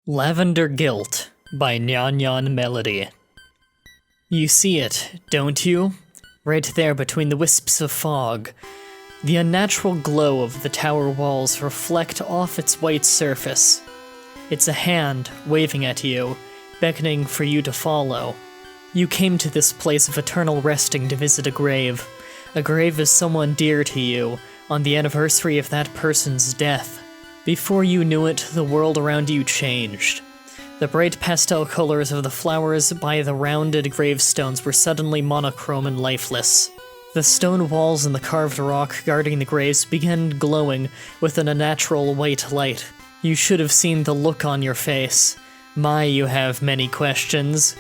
Lavender Guilt by Nyan Nyan Melody. You see it, don't you? Right there between the wisps of fog. The unnatural glow of the tower walls reflect off its white surface. It's a hand waving at you, beckoning for you to follow. You came to this place of eternal resting to visit a grave. A grave is someone dear to you, on the anniversary of that person's death. Before you knew it, the world around you changed. The bright pastel colors of the flowers by the rounded gravestones were suddenly monochrome and lifeless. The stone walls and the carved rock guarding the graves began glowing with an unnatural white light. You should have seen the look on your face. My, you have many questions.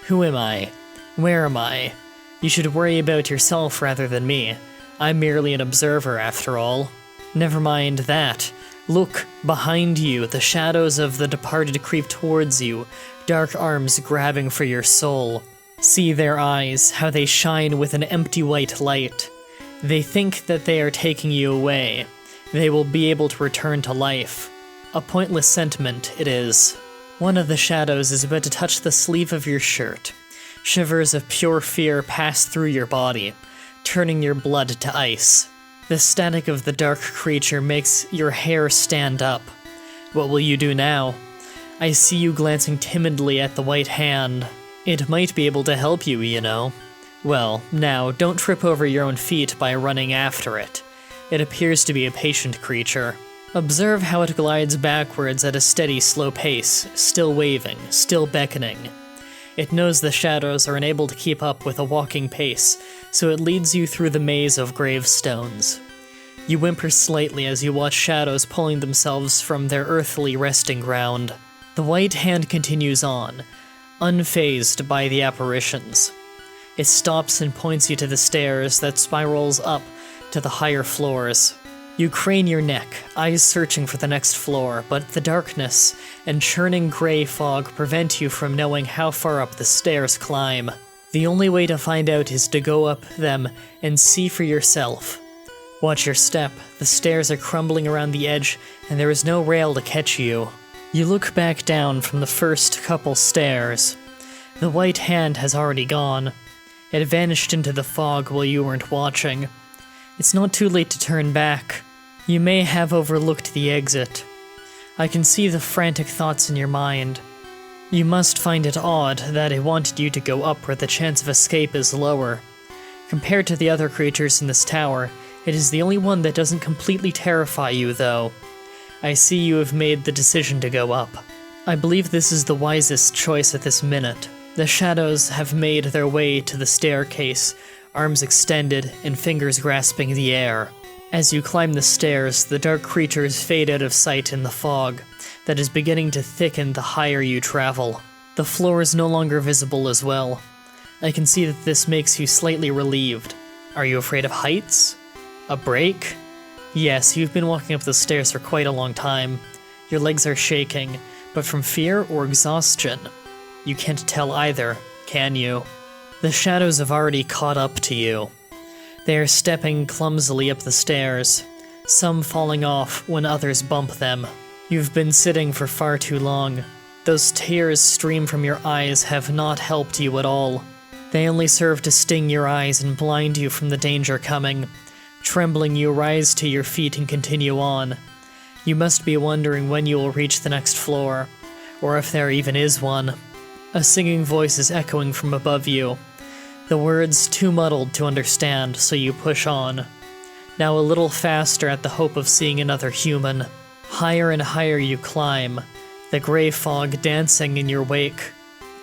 Who am I? Where am I? You should worry about yourself rather than me. I'm merely an observer, after all. Never mind that. Look, behind you, the shadows of the departed creep towards you, dark arms grabbing for your soul. See their eyes, how they shine with an empty white light. They think that they are taking you away. They will be able to return to life. A pointless sentiment, it is. One of the shadows is about to touch the sleeve of your shirt. Shivers of pure fear pass through your body, turning your blood to ice. The static of the dark creature makes your hair stand up. What will you do now? I see you glancing timidly at the white hand. It might be able to help you, you know. Well, now, don't trip over your own feet by running after it. It appears to be a patient creature. Observe how it glides backwards at a steady, slow pace, still waving, still beckoning. It knows the shadows are unable to keep up with a walking pace, so it leads you through the maze of gravestones. You whimper slightly as you watch shadows pulling themselves from their earthly resting ground. The white hand continues on, unfazed by the apparitions. It stops and points you to the stairs that spirals up to the higher floors. You crane your neck, eyes searching for the next floor, but the darkness and churning gray fog prevent you from knowing how far up the stairs climb. The only way to find out is to go up them and see for yourself. Watch your step, the stairs are crumbling around the edge and there is no rail to catch you. You look back down from the first couple stairs. The white hand has already gone. It vanished into the fog while you weren't watching. It's not too late to turn back. You may have overlooked the exit. I can see the frantic thoughts in your mind. You must find it odd that it wanted you to go up where the chance of escape is lower. Compared to the other creatures in this tower, it is the only one that doesn't completely terrify you, though. I see you have made the decision to go up. I believe this is the wisest choice at this minute. The shadows have made their way to the staircase, arms extended and fingers grasping the air. As you climb the stairs, the dark creatures fade out of sight in the fog that is beginning to thicken the higher you travel. The floor is no longer visible as well. I can see that this makes you slightly relieved. Are you afraid of heights? A break? Yes, you've been walking up the stairs for quite a long time. Your legs are shaking, but from fear or exhaustion? You can't tell either, can you? The shadows have already caught up to you. They are stepping clumsily up the stairs, some falling off when others bump them. You've been sitting for far too long. Those tears stream from your eyes have not helped you at all. They only serve to sting your eyes and blind you from the danger coming. Trembling, you rise to your feet and continue on. You must be wondering when you will reach the next floor, or if there even is one. A singing voice is echoing from above you. The words too muddled to understand, so you push on. Now a little faster at the hope of seeing another human. Higher and higher you climb, the gray fog dancing in your wake.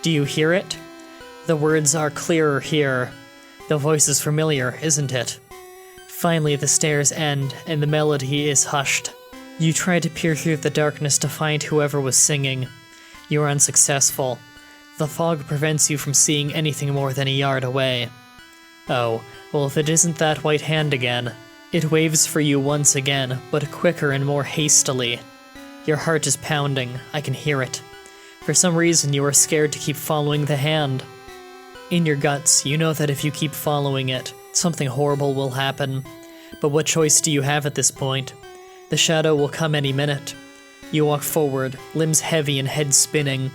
Do you hear it? The words are clearer here. The voice is familiar, isn't it? Finally the stairs end, and the melody is hushed. You try to peer through the darkness to find whoever was singing. You are unsuccessful. The fog prevents you from seeing anything more than a yard away. Oh, well, if it isn't that white hand again. It waves for you once again, but quicker and more hastily. Your heart is pounding, I can hear it. For some reason you are scared to keep following the hand. In your guts, you know that if you keep following it, something horrible will happen. But what choice do you have at this point? The shadow will come any minute. You walk forward, limbs heavy and head spinning.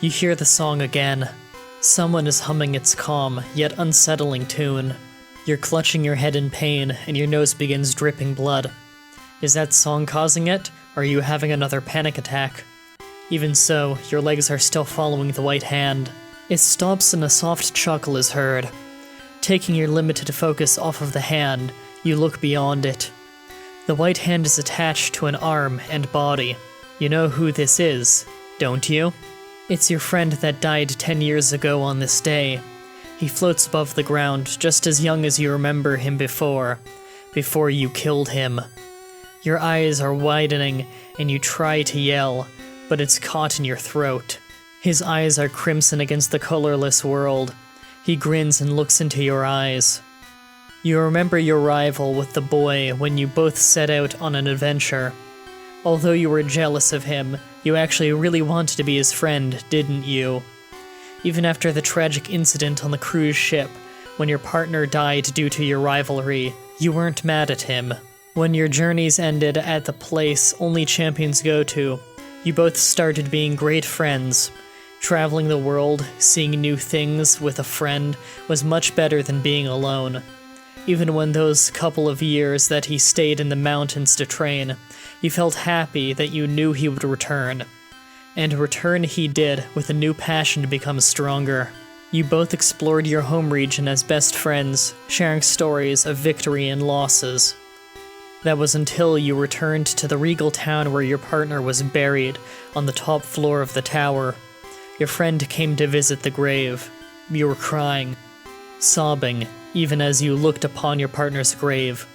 You hear the song again. Someone is humming its calm, yet unsettling tune. You're clutching your head in pain, and your nose begins dripping blood. Is that song causing it, or are you having another panic attack? Even so, your legs are still following the white hand. It stops and a soft chuckle is heard. Taking your limited focus off of the hand, you look beyond it. The white hand is attached to an arm and body. You know who this is, don't you? It's your friend that died 10 years ago on this day. He floats above the ground, just as young as you remember him before you killed him. Your eyes are widening, and you try to yell, but it's caught in your throat. His eyes are crimson against the colorless world. He grins and looks into your eyes. You remember your rival with the boy when you both set out on an adventure. Although you were jealous of him, you actually really wanted to be his friend, didn't you? Even after the tragic incident on the cruise ship, when your partner died due to your rivalry, you weren't mad at him. When your journeys ended at the place only champions go to, you both started being great friends. Traveling the world, seeing new things with a friend was much better than being alone. Even when those couple of years that he stayed in the mountains to train, you felt happy that you knew he would return. And return he did, with a new passion to become stronger. You both explored your home region as best friends, sharing stories of victory and losses. That was until you returned to the regal town where your partner was buried, on the top floor of the tower. Your friend came to visit the grave. You were crying, sobbing, even as you looked upon your partner's grave.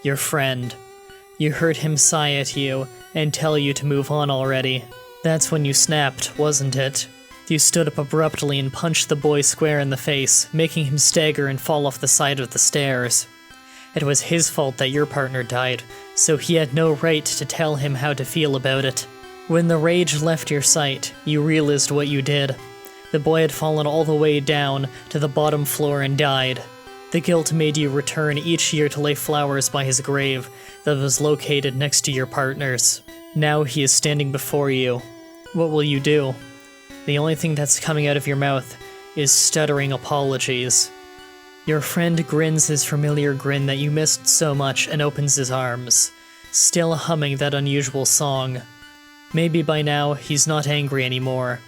Your friend. You heard him sigh at you and tell you to move on already. That's when you snapped, wasn't it? You stood up abruptly and punched the boy square in the face, making him stagger and fall off the side of the stairs. It was his fault that your partner died, so he had no right to tell him how to feel about it. When the rage left your sight, you realized what you did. The boy had fallen all the way down to the bottom floor and died. The guilt made you return each year to lay flowers by his grave that was located next to your partner's. Now he is standing before you. What will you do? The only thing that's coming out of your mouth is stuttering apologies. Your friend grins his familiar grin that you missed so much and opens his arms, still humming that unusual song. Maybe by now he's not angry anymore.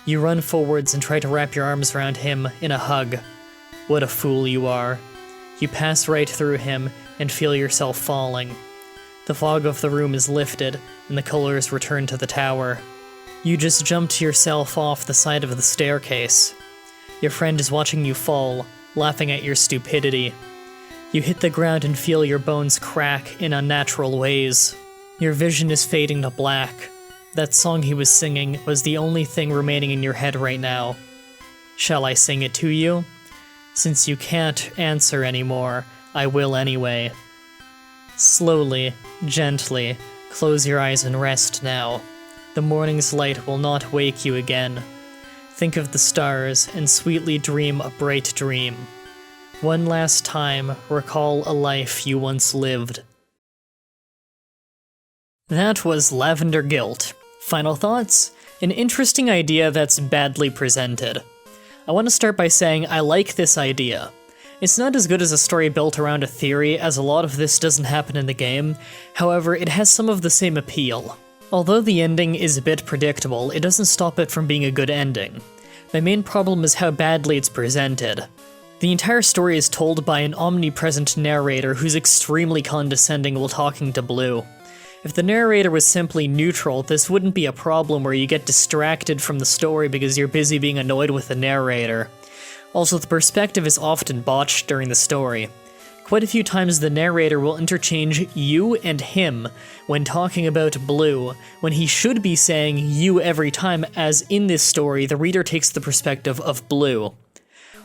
You run forwards and try to wrap your arms around him in a hug. What a fool you are. You pass right through him and feel yourself falling. The fog of the room is lifted, and the colors return to the tower. You just jumped yourself off the side of the staircase. Your friend is watching you fall, laughing at your stupidity. You hit the ground and feel your bones crack in unnatural ways. Your vision is fading to black. That song he was singing was the only thing remaining in your head right now. Shall I sing it to you? Since you can't answer anymore, I will anyway. Slowly, gently, close your eyes and rest now. The morning's light will not wake you again. Think of the stars and sweetly dream a bright dream. One last time, recall a life you once lived. That was Lavender Guilt. Final thoughts? An interesting idea that's badly presented. I want to start by saying I like this idea. It's not as good as a story built around a theory, as a lot of this doesn't happen in the game. However, it has some of the same appeal. Although the ending is a bit predictable, it doesn't stop it from being a good ending. My main problem is how badly it's presented. The entire story is told by an omnipresent narrator who's extremely condescending while talking to Blue. If the narrator was simply neutral, this wouldn't be a problem where you get distracted from the story because you're busy being annoyed with the narrator. Also, the perspective is often botched during the story. Quite a few times the narrator will interchange you and him when talking about Blue, when he should be saying you every time, as in this story, the reader takes the perspective of Blue.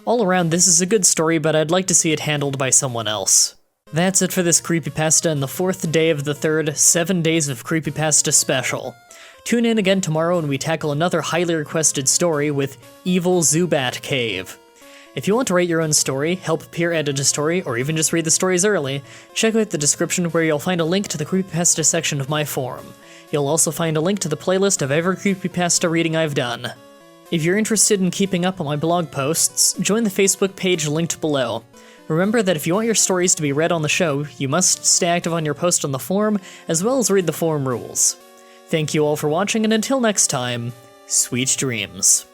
All around, this is a good story, but I'd like to see it handled by someone else. That's it for this Creepypasta and the 4th day of the 3rd 7 Days of Creepypasta special. Tune in again tomorrow when we tackle another highly requested story with Evil Zubat Cave. If you want to write your own story, help peer edit a story, or even just read the stories early, check out the description where you'll find a link to the Creepypasta section of my forum. You'll also find a link to the playlist of every creepypasta reading I've done. If you're interested in keeping up on my blog posts, join the Facebook page linked below. Remember that if you want your stories to be read on the show, you must stay active on your post on the forum, as well as read the forum rules. Thank you all for watching, and until next time, sweet dreams.